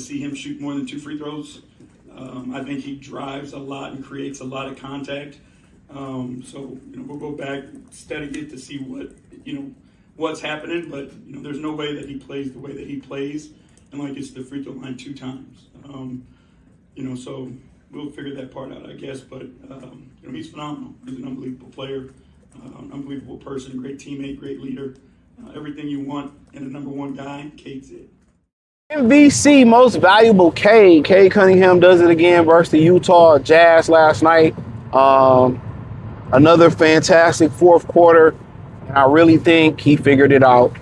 to see him shoot more than 2 free throws. I think he drives a lot and creates a lot of contact. So we'll go back, study it to see what's happening. But there's no way that he plays the way that he plays, and like it's the free throw line 2 times. So we'll figure that part out, I guess. But he's phenomenal. He's an unbelievable player, unbelievable person, great teammate, great leader. Everything you want in a number 1 guy, Cade's it. MVC Most Valuable Cade. Cade Cunningham does it again versus the Utah Jazz last night. Another fantastic fourth quarter, and I really think he figured it out.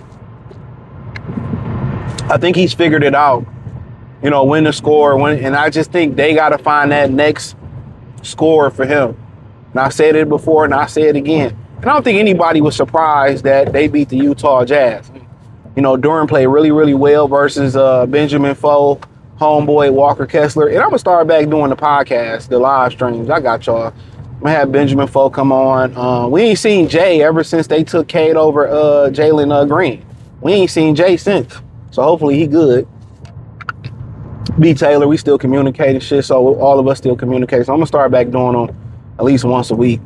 I think he's figured it out, when to score, and I just think they got to find that next scorer for him. And I said it before, and I say it again. And I don't think anybody was surprised that they beat the Utah Jazz. Durham played really, really well versus Benjamin 4th, homeboy Walker Kessler. And I'm going to start back doing the podcast, the live streams. I got y'all. I'm going to have Benjamin 4th come on. We ain't seen Jay ever since they took Cade over Jalen Green. We ain't seen Jay since. So hopefully he good. B. Taylor, we still communicating shit, so all of us still communicate. So I'm going to start back doing them at least once a week.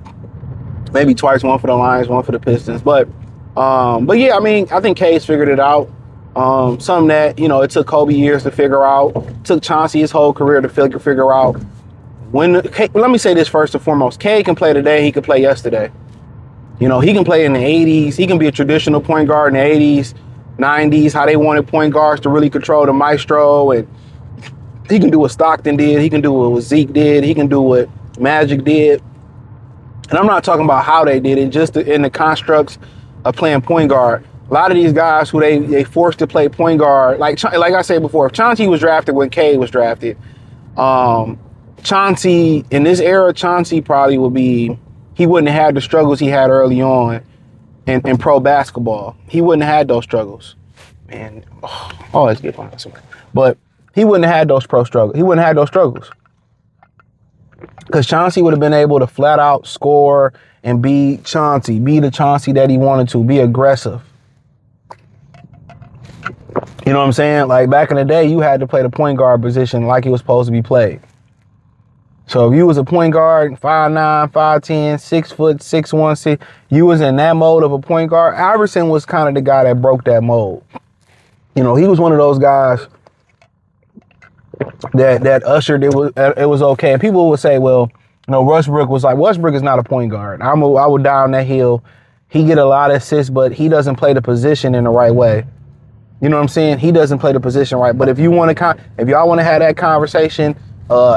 Maybe twice, one for the Lions, one for the Pistons. But yeah, I think Cade's figured it out. Something that, it took Kobe years to figure out. It took Chauncey his whole career to figure out. Let me say this first and foremost. Cade can play today, he can play yesterday. He can play in the 80s. He can be a traditional point guard in the 80s, 90s, how they wanted point guards to really control the maestro. And he can do what Stockton did. He can do what Zeke did. He can do what Magic did. And I'm not talking about how they did it, just in the constructs of playing point guard. A lot of these guys who they forced to play point guard, like I said before, if Chauncey was drafted when Cade was drafted, Chauncey, in this era, Chauncey probably he wouldn't have had the struggles he had early on in pro basketball. He wouldn't have had those struggles. Man, always get behind somebody. But he wouldn't have had those struggles. He wouldn't have had those struggles. Because Chauncey would have been able to flat out score and be the Chauncey that he wanted to, be aggressive. You know what I'm saying? Like back in the day, you had to play the point guard position like it was supposed to be played. So if you was a point guard, 5'9", 5'10", 6 foot, 6'1", 6, you was in that mode of a point guard. Iverson was kind of the guy that broke that mold. He was one of those guys that ushered it was okay. And people would say, well, Westbrook is not a point guard. I would die on that hill. He get a lot of assists, but he doesn't play the position in the right way. You know what I'm saying? He doesn't play the position right. But if y'all want to have that conversation,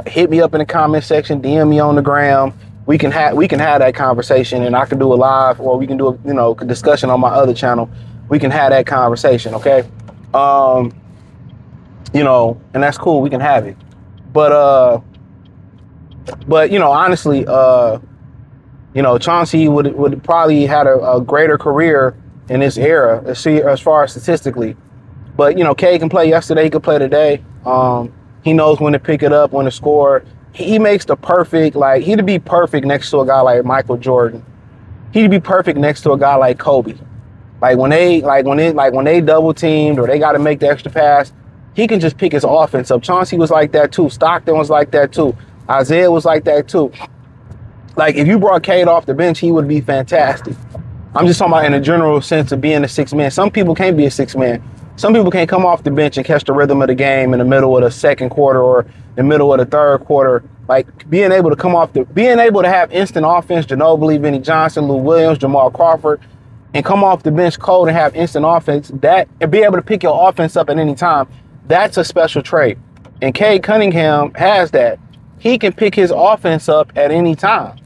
hit me up in the comment section, DM me on the gram. We can have that conversation, and I can do a live, or we can do a discussion on my other channel. We can have that conversation, okay? And that's cool. We can have it. But honestly, Chauncey would probably had a greater career in this era as far as statistically. But, Cade can play yesterday. He could play today. He knows when to pick it up, when to score. He makes the perfect, he'd be perfect next to a guy like Michael Jordan. He'd be perfect next to a guy like Kobe. When they double teamed or they got to make the extra pass, he can just pick his offense up. Chauncey was like that too. Stockton was like that too. Isaiah was like that too. If you brought Cade off the bench, he would be fantastic. I'm just talking about in a general sense of being a 6-man. Some people can't be a 6-man. Some people can't come off the bench and catch the rhythm of the game in the middle of the second quarter or the middle of the third quarter. Being able to have instant offense, Ginobili, Vinnie Johnson, Lou Williams, Jamal Crawford, and come off the bench cold and have instant offense, and be able to pick your offense up at any time, that's a special trait. And Cade Cunningham has that. He can pick his offense up at any time.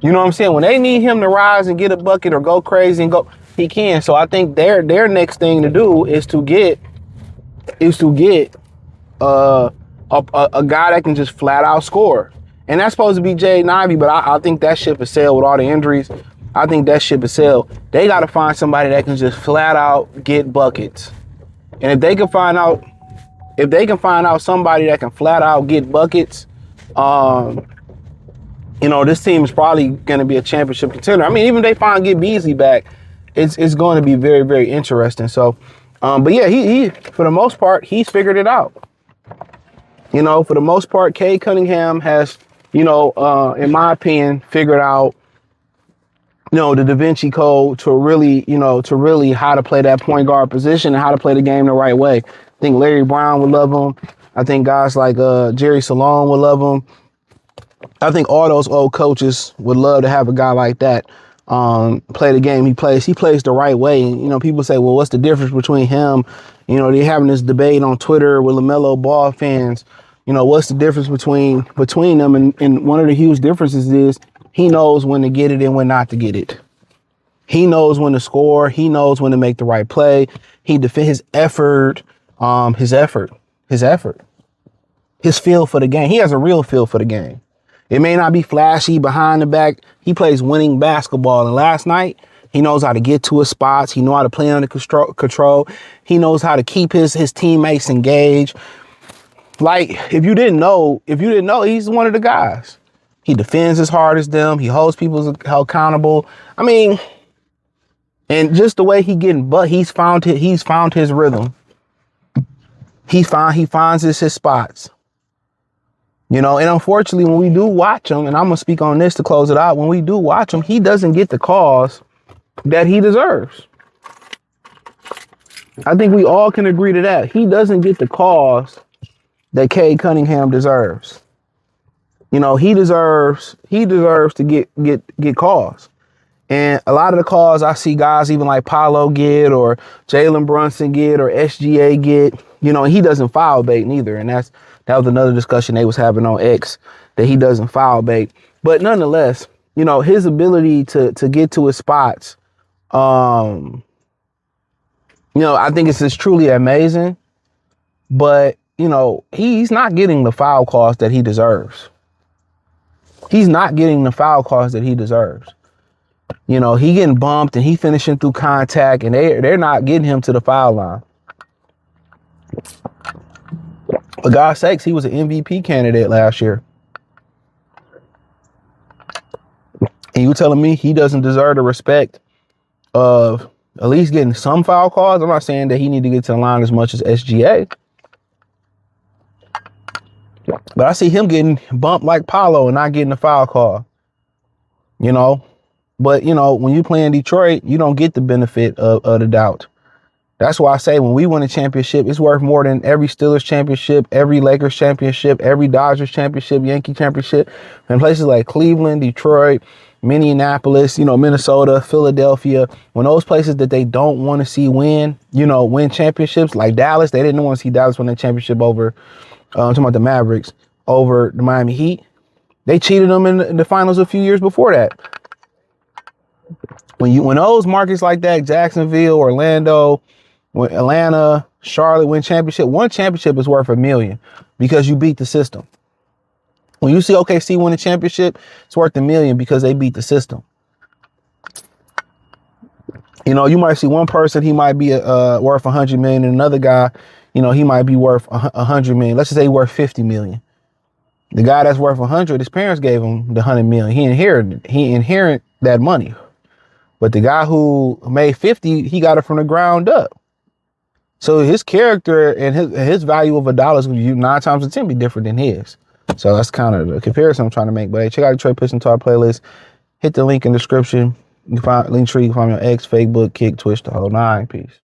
You know what I'm saying? When they need him to rise and get a bucket or go crazy and go, he can. So I think their next thing to do is to get a guy that can just flat out score. And that's supposed to be Jay Ivey, but I think that ship is sailed with all the injuries. I think that ship is sailed. They got to find somebody that can just flat out get buckets. And if they can find out somebody that can flat out get buckets, this team is probably going to be a championship contender. Even if they finally get Beasley back, it's going to be very, very interesting. So, but yeah, he for the most part, he's figured it out. For the most part, Cade Cunningham has, in my opinion, figured out, the Da Vinci Code to really how to play that point guard position and how to play the game the right way. I think Larry Brown would love him. I think guys like Jerry Salone would love him. I think all those old coaches would love to have a guy like that play the game he plays. He plays the right way. People say, well, what's the difference between him? They're having this debate on Twitter with LaMelo Ball fans. What's the difference between them? And one of the huge differences is he knows when to get it and when not to get it. He knows when to score. He knows when to make the right play. He defends his effort, his feel for the game. He has a real feel for the game. It may not be flashy behind the back. He plays winning basketball. And last night, he knows how to get to his spots. He knows how to play under control. He knows how to keep his teammates engaged. Like, if you didn't know, he's one of the guys. He defends as hard as them. He holds people accountable. I mean, and just the way he's found his rhythm. He finds his spots. And unfortunately, when we do watch him, and I'm going to speak on this to close it out, when we do watch him, he doesn't get the calls that he deserves. I think we all can agree to that. He doesn't get the calls that Cade Cunningham deserves. He deserves to get calls. And a lot of the calls I see guys even like Paolo get or Jalen Brunson get or SGA get, and he doesn't foul bait neither. And that was another discussion they was having on X, that he doesn't foul bait. But nonetheless, his ability to get to his spots, I think it's just truly amazing. But, he's not getting the foul calls that he deserves. He's not getting the foul calls that he deserves. He getting bumped and he finishing through contact, and they're not getting him to the foul line. For God's sakes, he was an MVP candidate last year. And you telling me he doesn't deserve the respect of at least getting some foul calls? I'm not saying that he need to get to the line as much as SGA. But I see him getting bumped like Paolo and not getting a foul call. But, when you play in Detroit, you don't get the benefit of the doubt. That's why I say when we win a championship, it's worth more than every Steelers championship, every Lakers championship, every Dodgers championship, Yankee championship. And places like Cleveland, Detroit, Minneapolis, Minnesota, Philadelphia, when those places that they don't want to see win championships, like Dallas, they didn't want to see Dallas win that championship over, I'm talking about the Mavericks, over the Miami Heat. They cheated them in the finals a few years before that. When those markets like that, Jacksonville, Orlando, Atlanta, Charlotte win championship, one championship is worth $1 million because you beat the system. When you see OKC win a championship, it's worth $1 million because they beat the system. You might see one person, he might be worth $100 million, and another guy, he might be worth $100 million. Let's just say he's worth $50 million. The guy that's worth 100, his parents gave him the $100 million. He inherited that money. But the guy who made 50, he got it from the ground up. So his character and his value of $1 is 9 times out of 10 be different than his. So that's kind of the comparison I'm trying to make. But hey, check out Detroit Pistons Talk playlist. Hit the link in the description. You can find Linktree. You can find me on X, Facebook, Kick, Twitch, the whole 9. Peace.